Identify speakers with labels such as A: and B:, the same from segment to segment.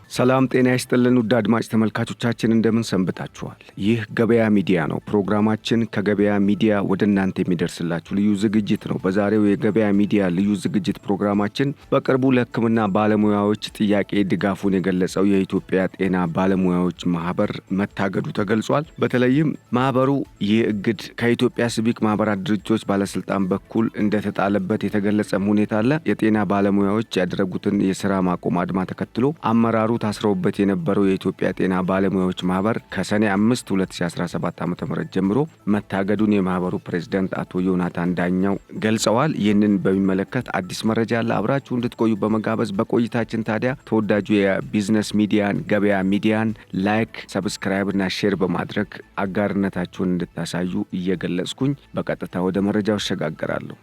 A: ሰላም ጤና ይስጥልን ውድ አድማጭ ተመልካቾቻችን እንደምን ሰንብታችኋል? ይህ ገበያ ሚዲያ ነው። ፕሮግራማችን ከገበያ ሚዲያ ወደ እናንተ የሚደርስላችሁ ልዩ ዝግጅት ነው። በዛሬው የገበያ ሚዲያ ልዩ ዝግጅት ፕሮግራማችን በቅርቡ ለሕክምና ባለሙያዎች ጥያቄ ድጋፉን የገለጸው የኢትዮጵያ ጤና ባለሙያዎች ማህበር መታገዱ ተገልጿል። በተለይም ማህበሩ ይህ እግድ ከኢትዮጵያ ሲቪክ ማህበራት ድርጅቶች ባለስልጣን በኩል እንደተጣለበት የተገለጸ ሁኔታ አለ። የጤና ባለሙያዎች ያደረጉትን የሥራ ማቆም አድማ ተከትሎ አመራሩ ታስረውበት የነበረው የኢትዮጵያ ጤና ባለሙያዎች ማህበር ከሰኔ 5 2017 ዓ.ም ጀምሮ መታገዱን የማህበሩ ፕሬዝዳንት አቶ ዮናታን ዳኛው ገልጸዋል። ይህንን በሚመለከት አዲስ መረጃ አለ። አብራችሁ እንድትቆዩ በመጋበዝ በቆይታችን ታዲያ ተወዳጁ የቢዝነስ ሚዲያን ገበያ ሚዲያን ላይክ፣ ሰብስክራይብ እና ሼር በማድረግ አጋርነታችሁን እንድታሳዩ እየገለጽኩኝ በቀጥታ ወደ መረጃው እሸጋገራለሁ።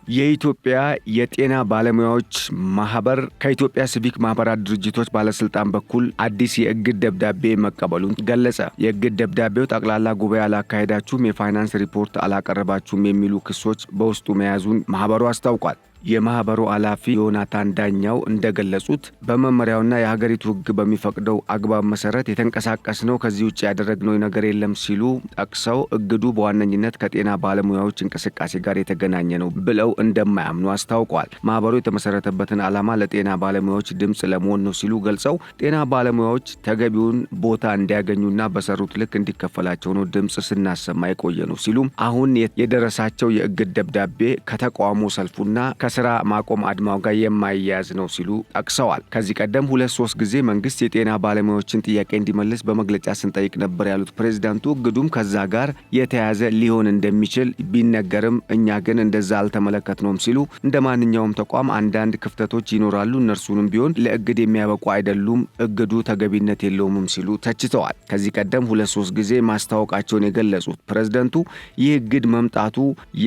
A: የኢትዮጵያ የጤና ባለሙያዎች ማህበር ከኢትዮጵያ ሲቪክ ማህበራት ድርጅቶች ባለስልጣን በኩል አዲስ የእግድ ደብዳቤ መቀበሉን ገለጸ። የእግድ ደብዳቤው ጠቅላላ ጉባኤ አላካሄዳችሁም፣ የፋይናንስ ሪፖርት አላቀረባችሁም የሚሉ ክሶች በውስጡ መያዙን ማህበሩ አስታውቋል። የማህበሩ ኃላፊ ዮናታን ዳኛው እንደገለጹት በመመሪያውና የሀገሪቱ ሕግ በሚፈቅደው አግባብ መሰረት የተንቀሳቀስነው ከዚህ ውጭ ያደረግነው ነገር የለም ሲሉ ጠቅሰው እግዱ በዋነኝነት ከጤና ባለሙያዎች እንቅስቃሴ ጋር የተገናኘ ነው ብለው እንደማያምኑ አስታውቋል። ማህበሩ የተመሰረተበትን ዓላማ ለጤና ባለሙያዎች ድምፅ ለመሆን ነው ሲሉ ገልጸው ጤና ባለሙያዎች ተገቢውን ቦታ እንዲያገኙና በሰሩት ልክ እንዲከፈላቸው ነው ድምፅ ስናሰማ የቆየ ነው ሲሉ አሁን የደረሳቸው የእግድ ደብዳቤ ከተቃውሞ ሰልፉና ከስራ ማቆም አድማው ጋር የማይያዝ ነው ሲሉ ጠቅሰዋል። ከዚህ ቀደም 2-3 ጊዜ መንግስት የጤና ባለሙያዎችን ጥያቄ እንዲመልስ በመግለጫ ስንጠይቅ ነበር ያሉት ፕሬዝዳንቱ እግዱም ከዛ ጋር የተያዘ ሊሆን እንደሚችል ቢነገርም እኛ ግን እንደዛ አልተመለከትነውም ሲሉ እንደ ማንኛውም ተቋም አንዳንድ ክፍተቶች ይኖራሉ፣ እነርሱንም ቢሆን ለእግድ የሚያበቁ አይደሉም፣ እግዱ ተገቢነት የለውም ሲሉ ተችተዋል። ከዚህ ቀደም 2-3 ጊዜ ማስታወቃቸውን የገለጹት ፕሬዝዳንቱ ይህ እግድ መምጣቱ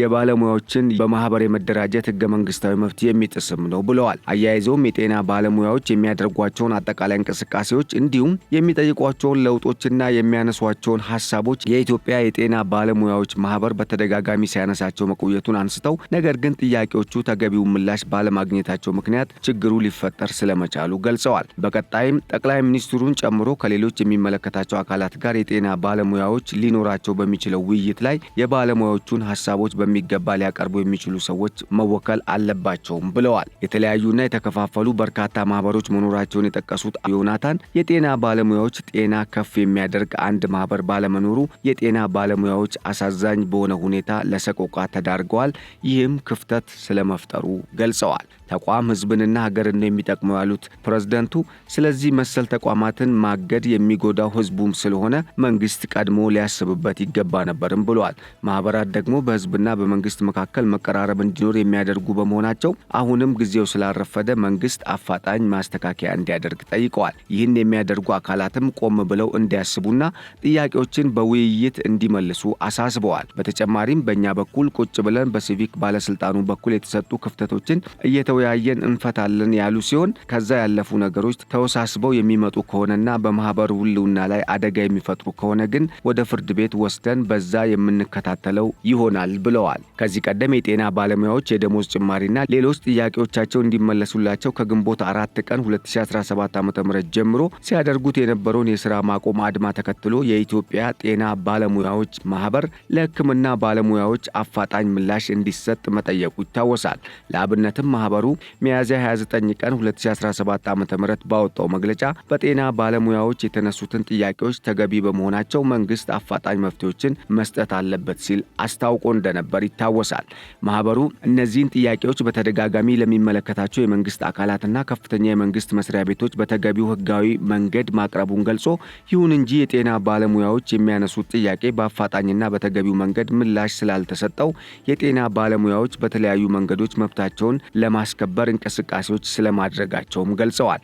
A: የባለሙያዎችን በማህበር የመደራጀት ህገ መንግስታዊ መብት የሚጥስም ነው ብለዋል። አያይዘውም የጤና ባለሙያዎች የሚያደርጓቸውን አጠቃላይ እንቅስቃሴዎች እንዲሁም የሚጠይቋቸውን ለውጦችና የሚያነሷቸውን ሐሳቦች የኢትዮጵያ የጤና ባለሙያዎች ማህበር በተደጋጋሚ ሲያነሳቸው መቆየቱን አንስተው ነገር ግን ጥያቄዎቹ ተገቢውን ምላሽ ባለማግኘታቸው ምክንያት ችግሩ ሊፈጠር ስለመቻሉ ገልጸዋል። በቀጣይም ጠቅላይ ሚኒስትሩን ጨምሮ ከሌሎች የሚመለከታቸው አካላት ጋር የጤና ባለሙያዎች ሊኖራቸው በሚችለው ውይይት ላይ የባለሙያዎቹን ሐሳቦች በሚገባ ሊያቀርቡ የሚችሉ ሰዎች መወከል አለባቸውም ብለዋል። የተለያዩና የተከፋፈሉ በርካታ ማህበሮች መኖራቸውን የጠቀሱት ዮናታን የጤና ባለሙያዎች ጤና ከፍ የሚያደርግ አንድ ማህበር ባለመኖሩ የጤና ባለሙያዎች አሳዛኝ በሆነ ሁኔታ ለሰቆቃ ተዳርገዋል። ይህም ክፍተት ስለመፍጠሩ ገልጸዋል። ተቋም ህዝብንና ሀገርን ነው የሚጠቅመው ያሉት ፕሬዝዳንቱ ስለዚህ መሰል ተቋማትን ማገድ የሚጎዳው ህዝቡም ስለሆነ መንግስት ቀድሞ ሊያስብበት ይገባ ነበርም ብለዋል። ማህበራት ደግሞ በህዝብና በመንግስት መካከል መቀራረብ እንዲኖር የሚያደርጉ በመሆናቸው አሁንም ጊዜው ስላረፈደ መንግስት አፋጣኝ ማስተካከያ እንዲያደርግ ጠይቀዋል። ይህን የሚያደርጉ አካላትም ቆም ብለው እንዲያስቡና ጥያቄዎችን በውይይት እንዲመልሱ አሳስበዋል። በተጨማሪም በእኛ በኩል ቁጭ ብለን በሲቪክ ባለስልጣኑ በኩል የተሰጡ ክፍተቶችን እየተወያየን እንፈታለን ያሉ ሲሆን ከዛ ያለፉ ነገሮች ተወሳስበው የሚመጡ ከሆነና በማህበሩ ህልውና ላይ አደጋ የሚፈጥሩ ከሆነ ግን ወደ ፍርድ ቤት ወስደን በዛ የምንከታተለው ይሆናል ብለዋል። ከዚህ ቀደም የጤና ባለሙያዎች የደሞዝ ጭማሪና ሌሎች ጥያቄዎቻቸው እንዲመለሱላቸው ከግንቦት 4 ቀን 2017 ዓ.ም ጀምሮ ሲያደርጉት የነበረውን የሥራ ማቆም አድማ ተከትሎ የኢትዮጵያ ጤና ባለሙያዎች ማህበር ለሕክምና ባለሙያዎች አፋጣኝ ምላሽ እንዲሰጥ መጠየቁ ይታወሳል። ለአብነትም ማህበሩ ሚያዝያ 29 ቀን 2017 ዓ.ም ባወጣው መግለጫ በጤና ባለሙያዎች የተነሱትን ጥያቄዎች ተገቢ በመሆናቸው መንግስት አፋጣኝ መፍትሄዎችን መስጠት አለበት ሲል አስታውቆ እንደነበር ይታወሳል። ማህበሩ እነዚህን ጥያቄዎች በተደጋጋሚ ለሚመለከታቸው የመንግስት አካላትና ከፍተኛ የመንግስት መስሪያ ቤቶች በተገቢው ህጋዊ መንገድ ማቅረቡን ገልጾ ይሁን እንጂ የጤና ባለሙያዎች የሚያነሱት ጥያቄ በአፋጣኝና በተገቢው መንገድ ምላሽ ስላልተሰጠው የጤና ባለሙያዎች በተለያዩ መንገዶች መብታቸውን ለማስከበር እንቅስቃሴዎች ስለማድረጋቸውም ገልጸዋል።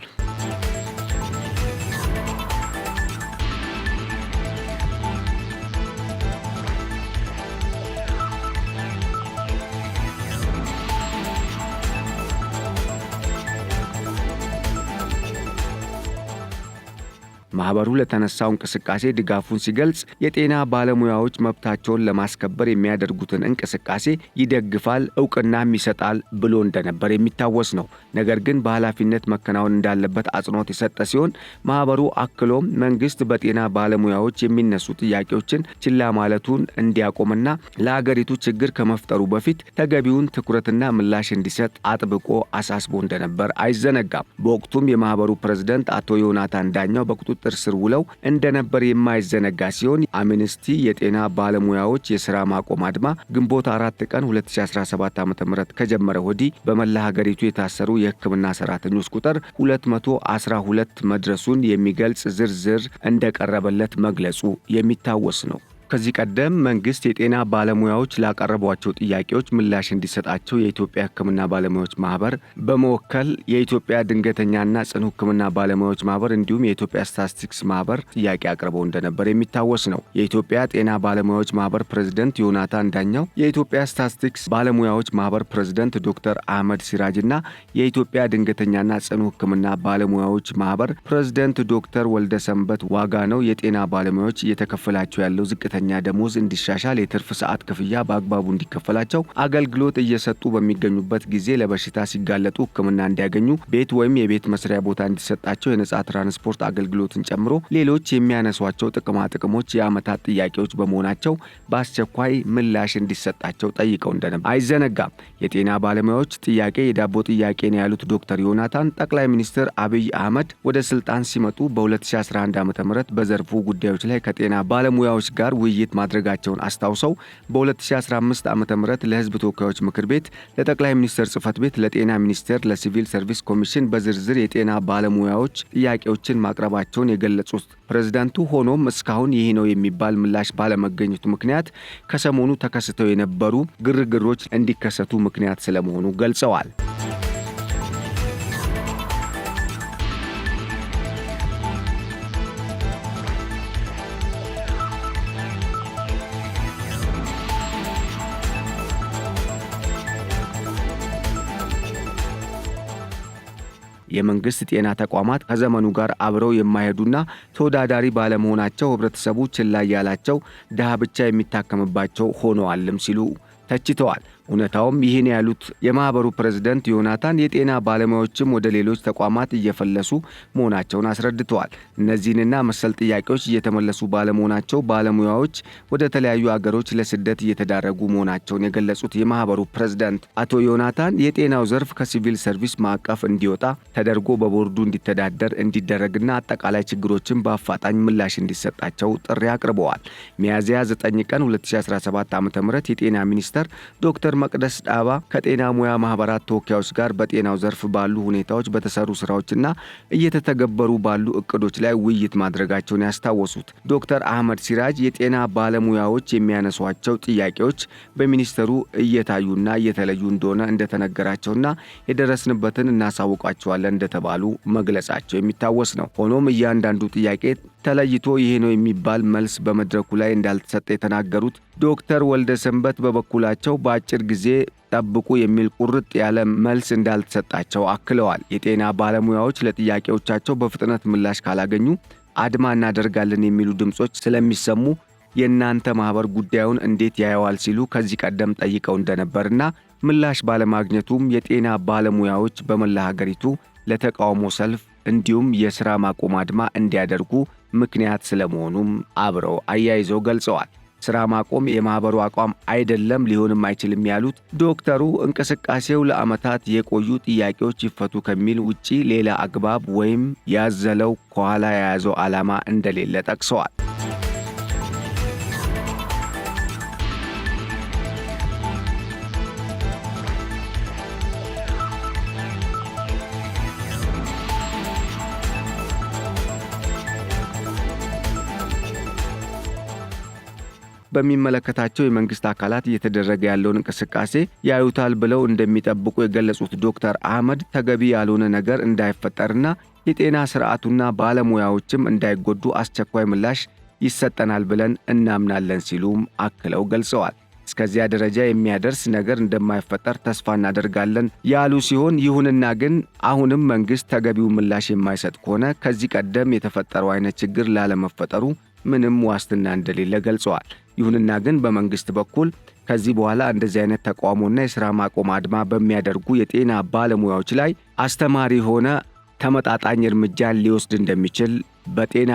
A: ማህበሩ ለተነሳው እንቅስቃሴ ድጋፉን ሲገልጽ የጤና ባለሙያዎች መብታቸውን ለማስከበር የሚያደርጉትን እንቅስቃሴ ይደግፋል፣ እውቅናም ይሰጣል ብሎ እንደነበር የሚታወስ ነው። ነገር ግን በኃላፊነት መከናወን እንዳለበት አጽንኦት የሰጠ ሲሆን ማህበሩ አክሎም መንግስት በጤና ባለሙያዎች የሚነሱ ጥያቄዎችን ችላ ማለቱን እንዲያቆምና ለሀገሪቱ ችግር ከመፍጠሩ በፊት ተገቢውን ትኩረትና ምላሽ እንዲሰጥ አጥብቆ አሳስቦ እንደነበር አይዘነጋም። በወቅቱም የማህበሩ ፕሬዝዳንት አቶ ዮናታን ዳኛው በቁጥጥር ስር ውለው እንደነበር የማይዘነጋ ሲሆን አምነስቲ የጤና ባለሙያዎች የሥራ ማቆም አድማ ግንቦት 4 ቀን 2017 ዓ.ም ከጀመረ ወዲህ በመላ ሀገሪቱ የታሰሩ የሕክምና ሰራተኞች ቁጥር 212 መድረሱን የሚገልጽ ዝርዝር እንደቀረበለት መግለጹ የሚታወስ ነው። ከዚህ ቀደም መንግስት የጤና ባለሙያዎች ላቀረቧቸው ጥያቄዎች ምላሽ እንዲሰጣቸው የኢትዮጵያ ሕክምና ባለሙያዎች ማህበር በመወከል የኢትዮጵያ ድንገተኛና ጽኑ ሕክምና ባለሙያዎች ማህበር እንዲሁም የኢትዮጵያ ስታቲስቲክስ ማህበር ጥያቄ አቅርበው እንደነበር የሚታወስ ነው። የኢትዮጵያ ጤና ባለሙያዎች ማህበር ፕሬዝዳንት ዮናታን ዳኛው፣ የኢትዮጵያ ስታቲስቲክስ ባለሙያዎች ማህበር ፕሬዝዳንት ዶክተር አህመድ ሲራጅና የኢትዮጵያ ድንገተኛና ጽኑ ሕክምና ባለሙያዎች ማህበር ፕሬዝዳንት ዶክተር ወልደሰንበት ዋጋነው የጤና ባለሙያዎች እየተከፈላቸው ያለው ዝቅተኛ ደሞዝ እንዲሻሻል፣ የትርፍ ሰዓት ክፍያ በአግባቡ እንዲከፈላቸው፣ አገልግሎት እየሰጡ በሚገኙበት ጊዜ ለበሽታ ሲጋለጡ ሕክምና እንዲያገኙ፣ ቤት ወይም የቤት መስሪያ ቦታ እንዲሰጣቸው፣ የነጻ ትራንስፖርት አገልግሎትን ጨምሮ ሌሎች የሚያነሷቸው ጥቅማ ጥቅሞች የዓመታት ጥያቄዎች በመሆናቸው በአስቸኳይ ምላሽ እንዲሰጣቸው ጠይቀው እንደነበር አይዘነጋም። የጤና ባለሙያዎች ጥያቄ የዳቦ ጥያቄ ነው ያሉት ዶክተር ዮናታን ጠቅላይ ሚኒስትር አብይ አህመድ ወደ ስልጣን ሲመጡ በ2011 ዓ.ም በዘርፉ ጉዳዮች ላይ ከጤና ባለሙያዎች ጋር ውይይት ማድረጋቸውን አስታውሰው በ2015 ዓ.ም ለሕዝብ ተወካዮች ምክር ቤት፣ ለጠቅላይ ሚኒስትር ጽሕፈት ቤት፣ ለጤና ሚኒስቴር፣ ለሲቪል ሰርቪስ ኮሚሽን በዝርዝር የጤና ባለሙያዎች ጥያቄዎችን ማቅረባቸውን የገለጹት ፕሬዝዳንቱ ሆኖም እስካሁን ይህ ነው የሚባል ምላሽ ባለመገኘቱ ምክንያት ከሰሞኑ ተከስተው የነበሩ ግርግሮች እንዲከሰቱ ምክንያት ስለመሆኑ ገልጸዋል። የመንግስት ጤና ተቋማት ከዘመኑ ጋር አብረው የማይሄዱና ተወዳዳሪ ባለመሆናቸው ህብረተሰቡ ችላ ያላቸው ድሃ ብቻ የሚታከምባቸው ሆነዋልም ሲሉ ተችተዋል። እውነታውም ይህን ያሉት የማህበሩ ፕሬዝዳንት ዮናታን የጤና ባለሙያዎችም ወደ ሌሎች ተቋማት እየፈለሱ መሆናቸውን አስረድተዋል። እነዚህንና መሰል ጥያቄዎች እየተመለሱ ባለመሆናቸው ባለሙያዎች ወደ ተለያዩ አገሮች ለስደት እየተዳረጉ መሆናቸውን የገለጹት የማህበሩ ፕሬዝዳንት አቶ ዮናታን የጤናው ዘርፍ ከሲቪል ሰርቪስ ማዕቀፍ እንዲወጣ ተደርጎ በቦርዱ እንዲተዳደር እንዲደረግና አጠቃላይ ችግሮችን በአፋጣኝ ምላሽ እንዲሰጣቸው ጥሪ አቅርበዋል። ሚያዝያ 9 ቀን 2017 ዓ.ም የጤና ሚኒስቴር ዶክተር መቅደስ ዳባ ከጤና ሙያ ማህበራት ተወካዮች ጋር በጤናው ዘርፍ ባሉ ሁኔታዎች በተሰሩ ስራዎችና እየተተገበሩ ባሉ እቅዶች ላይ ውይይት ማድረጋቸውን ያስታወሱት ዶክተር አህመድ ሲራጅ የጤና ባለሙያዎች የሚያነሷቸው ጥያቄዎች በሚኒስተሩ እየታዩና እየተለዩ እንደሆነ እንደተነገራቸውና የደረስንበትን እናሳውቃቸዋለን እንደተባሉ መግለጻቸው የሚታወስ ነው። ሆኖም እያንዳንዱ ጥያቄ ተለይቶ ይሄ ነው የሚባል መልስ በመድረኩ ላይ እንዳልተሰጠ የተናገሩት ዶክተር ወልደሰንበት በበኩላቸው በአጭር ጊዜ ጠብቁ የሚል ቁርጥ ያለ መልስ እንዳልተሰጣቸው አክለዋል። የጤና ባለሙያዎች ለጥያቄዎቻቸው በፍጥነት ምላሽ ካላገኙ አድማ እናደርጋለን የሚሉ ድምጾች ስለሚሰሙ የእናንተ ማህበር ጉዳዩን እንዴት ያየዋል ሲሉ ከዚህ ቀደም ጠይቀው እንደነበርና ምላሽ ባለማግኘቱም የጤና ባለሙያዎች በመላ ሀገሪቱ ለተቃውሞ ሰልፍ እንዲሁም የሥራ ማቆም አድማ እንዲያደርጉ ምክንያት ስለመሆኑም አብረው አያይዘው ገልጸዋል። ሥራ ማቆም የማህበሩ አቋም አይደለም ሊሆንም አይችልም ያሉት ዶክተሩ እንቅስቃሴው ለዓመታት የቆዩ ጥያቄዎች ይፈቱ ከሚል ውጪ ሌላ አግባብ ወይም ያዘለው ከኋላ የያዘው ዓላማ እንደሌለ ጠቅሰዋል። በሚመለከታቸው የመንግስት አካላት እየተደረገ ያለውን እንቅስቃሴ ያዩታል ብለው እንደሚጠብቁ የገለጹት ዶክተር አህመድ ተገቢ ያልሆነ ነገር እንዳይፈጠርና የጤና ስርዓቱና ባለሙያዎችም እንዳይጎዱ አስቸኳይ ምላሽ ይሰጠናል ብለን እናምናለን ሲሉም አክለው ገልጸዋል። እስከዚያ ደረጃ የሚያደርስ ነገር እንደማይፈጠር ተስፋ እናደርጋለን ያሉ ሲሆን ይሁንና ግን አሁንም መንግስት ተገቢው ምላሽ የማይሰጥ ከሆነ ከዚህ ቀደም የተፈጠረው አይነት ችግር ላለመፈጠሩ ምንም ዋስትና እንደሌለ ገልጸዋል። ይሁንና ግን በመንግስት በኩል ከዚህ በኋላ እንደዚህ አይነት ተቃውሞና የሥራ ማቆም አድማ በሚያደርጉ የጤና ባለሙያዎች ላይ አስተማሪ ሆነ ተመጣጣኝ እርምጃ ሊወስድ እንደሚችል በጤና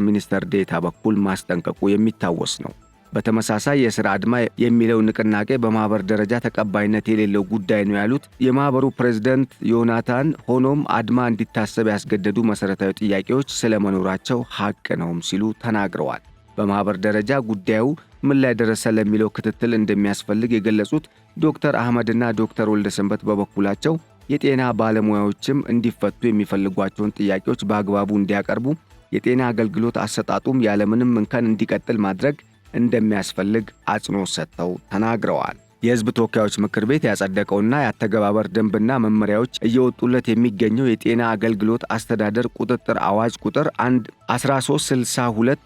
A: ሚኒስቴር ዴኤታ በኩል ማስጠንቀቁ የሚታወስ ነው። በተመሳሳይ የሥራ አድማ የሚለው ንቅናቄ በማህበር ደረጃ ተቀባይነት የሌለው ጉዳይ ነው ያሉት የማህበሩ ፕሬዝዳንት ዮናታን፣ ሆኖም አድማ እንዲታሰብ ያስገደዱ መሰረታዊ ጥያቄዎች ስለመኖራቸው ሐቅ ነውም ሲሉ ተናግረዋል። በማህበር ደረጃ ጉዳዩ ምን ላይ ደረሰ ለሚለው ክትትል እንደሚያስፈልግ የገለጹት ዶክተር አህመድና ዶክተር ወልደሰንበት በበኩላቸው የጤና ባለሙያዎችም እንዲፈቱ የሚፈልጓቸውን ጥያቄዎች በአግባቡ እንዲያቀርቡ፣ የጤና አገልግሎት አሰጣጡም ያለምንም እንከን እንዲቀጥል ማድረግ እንደሚያስፈልግ አጽንኦት ሰጥተው ተናግረዋል። የሕዝብ ተወካዮች ምክር ቤት ያጸደቀውና የአተገባበር ደንብና መመሪያዎች እየወጡለት የሚገኘው የጤና አገልግሎት አስተዳደር ቁጥጥር አዋጅ ቁጥር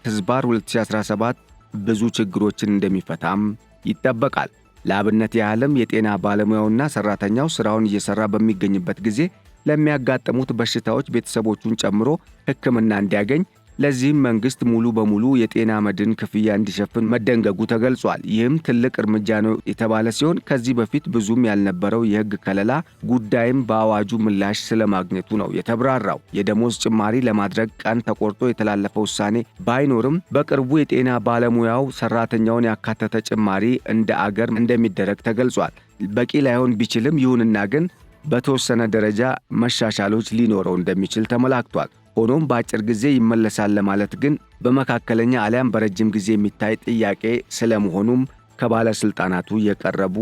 A: 1362/2017 ብዙ ችግሮችን እንደሚፈታም ይጠበቃል። ለአብነት ያህልም የጤና ባለሙያውና ሰራተኛው ስራውን እየሰራ በሚገኝበት ጊዜ ለሚያጋጥሙት በሽታዎች ቤተሰቦቹን ጨምሮ ሕክምና እንዲያገኝ፣ ለዚህም መንግስት ሙሉ በሙሉ የጤና መድን ክፍያ እንዲሸፍን መደንገጉ ተገልጿል። ይህም ትልቅ እርምጃ ነው የተባለ ሲሆን ከዚህ በፊት ብዙም ያልነበረው የሕግ ከለላ ጉዳይም በአዋጁ ምላሽ ስለማግኘቱ ነው የተብራራው። የደሞዝ ጭማሪ ለማድረግ ቀን ተቆርጦ የተላለፈ ውሳኔ ባይኖርም በቅርቡ የጤና ባለሙያው ሰራተኛውን ያካተተ ጭማሪ እንደ አገር እንደሚደረግ ተገልጿል። በቂ ላይሆን ቢችልም ይሁንና ግን በተወሰነ ደረጃ መሻሻሎች ሊኖረው እንደሚችል ተመላክቷል። ሆኖም በአጭር ጊዜ ይመለሳል ለማለት ግን በመካከለኛ አሊያም በረጅም ጊዜ የሚታይ ጥያቄ ስለመሆኑም ከባለስልጣናቱ የቀረቡ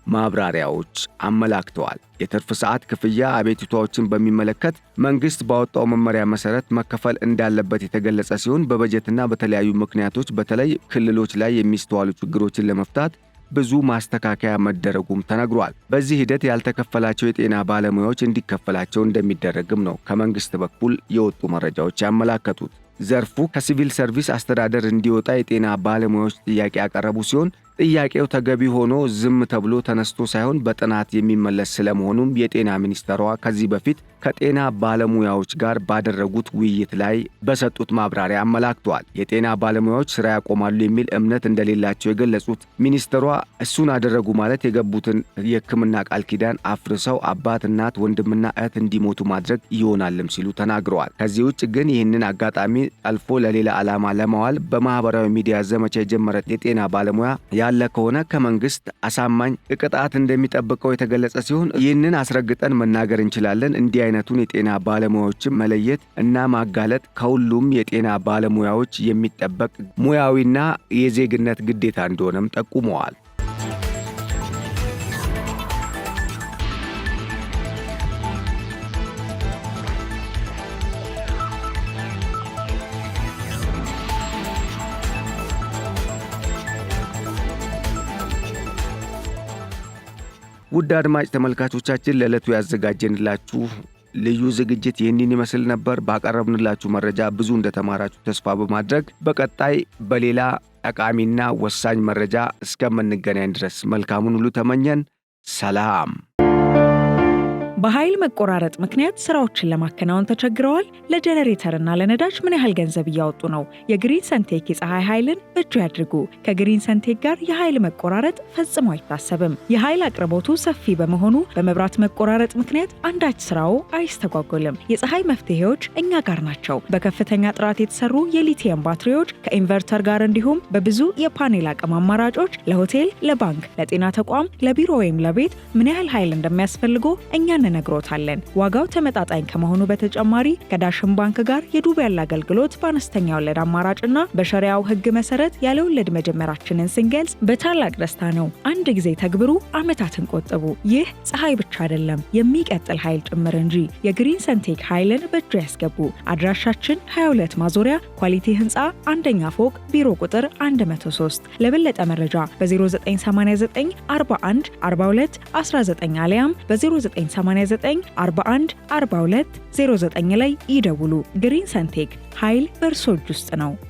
A: ማብራሪያዎች አመላክተዋል። የትርፍ ሰዓት ክፍያ አቤቱታዎችን በሚመለከት መንግስት ባወጣው መመሪያ መሰረት መከፈል እንዳለበት የተገለጸ ሲሆን በበጀትና በተለያዩ ምክንያቶች በተለይ ክልሎች ላይ የሚስተዋሉ ችግሮችን ለመፍታት ብዙ ማስተካከያ መደረጉም ተነግሯል። በዚህ ሂደት ያልተከፈላቸው የጤና ባለሙያዎች እንዲከፈላቸው እንደሚደረግም ነው ከመንግስት በኩል የወጡ መረጃዎች ያመላከቱት። ዘርፉ ከሲቪል ሰርቪስ አስተዳደር እንዲወጣ የጤና ባለሙያዎች ጥያቄ ያቀረቡ ሲሆን ጥያቄው ተገቢ ሆኖ ዝም ተብሎ ተነስቶ ሳይሆን በጥናት የሚመለስ ስለመሆኑም የጤና ሚኒስቴሯ ከዚህ በፊት ከጤና ባለሙያዎች ጋር ባደረጉት ውይይት ላይ በሰጡት ማብራሪያ አመላክተዋል። የጤና ባለሙያዎች ስራ ያቆማሉ የሚል እምነት እንደሌላቸው የገለጹት ሚኒስቴሯ እሱን አደረጉ ማለት የገቡትን የሕክምና ቃል ኪዳን አፍርሰው አባት፣ እናት፣ ወንድምና እህት እንዲሞቱ ማድረግ ይሆናልም ሲሉ ተናግረዋል። ከዚህ ውጭ ግን ይህንን አጋጣሚ አልፎ ለሌላ ዓላማ ለማዋል በማህበራዊ ሚዲያ ዘመቻ የጀመረ የጤና ባለሙያ ያለ ከሆነ ከመንግስት አሳማኝ ቅጣት እንደሚጠብቀው የተገለጸ ሲሆን ይህንን አስረግጠን መናገር እንችላለን። እንዲህ አይነቱን የጤና ባለሙያዎችን መለየት እና ማጋለጥ ከሁሉም የጤና ባለሙያዎች የሚጠበቅ ሙያዊና የዜግነት ግዴታ እንደሆነም ጠቁመዋል። ውድ አድማጭ ተመልካቾቻችን ለዕለቱ ያዘጋጀንላችሁ ልዩ ዝግጅት ይህንን ይመስል ነበር። ባቀረብንላችሁ መረጃ ብዙ እንደተማራችሁ ተስፋ በማድረግ በቀጣይ በሌላ ጠቃሚና ወሳኝ መረጃ እስከምንገናኝ ድረስ መልካሙን ሁሉ ተመኘን። ሰላም።
B: በኃይል መቆራረጥ ምክንያት ስራዎችን ለማከናወን ተቸግረዋል? ለጄኔሬተርና ለነዳጅ ምን ያህል ገንዘብ እያወጡ ነው? የግሪን ሰንቴክ የፀሐይ ኃይልን በእጁ ያድርጉ። ከግሪን ሰንቴክ ጋር የኃይል መቆራረጥ ፈጽሞ አይታሰብም። የኃይል አቅርቦቱ ሰፊ በመሆኑ በመብራት መቆራረጥ ምክንያት አንዳች ስራው አይስተጓጎልም። የፀሐይ መፍትሄዎች እኛ ጋር ናቸው። በከፍተኛ ጥራት የተሰሩ የሊቲየም ባትሪዎች ከኢንቨርተር ጋር እንዲሁም በብዙ የፓኔል አቅም አማራጮች ለሆቴል፣ ለባንክ፣ ለጤና ተቋም፣ ለቢሮ ወይም ለቤት ምን ያህል ኃይል እንደሚያስፈልጎ እኛ እንነግሮታለን። ዋጋው ተመጣጣኝ ከመሆኑ በተጨማሪ ከዳሽን ባንክ ጋር የዱቤ ያለ አገልግሎት በአነስተኛ ወለድ አማራጭና በሸሪያው ሕግ መሰረት ያለ ወለድ መጀመራችንን ስንገልጽ በታላቅ ደስታ ነው። አንድ ጊዜ ተግብሩ፣ ዓመታትን ቆጥቡ። ይህ ፀሐይ ብቻ አይደለም፣ የሚቀጥል ኃይል ጭምር እንጂ። የግሪን ሰንቴክ ኃይልን በእጁ ያስገቡ። አድራሻችን 22 ማዞሪያ ኳሊቲ ህንፃ አንደኛ ፎቅ ቢሮ ቁጥር 103። ለበለጠ መረጃ በ0989 41 42 19 አሊያም በ0989 41 42 09 ላይ ይደውሉ። ግሪን ሰንቴክ ኃይል በእርሶ እጅ ውስጥ ነው።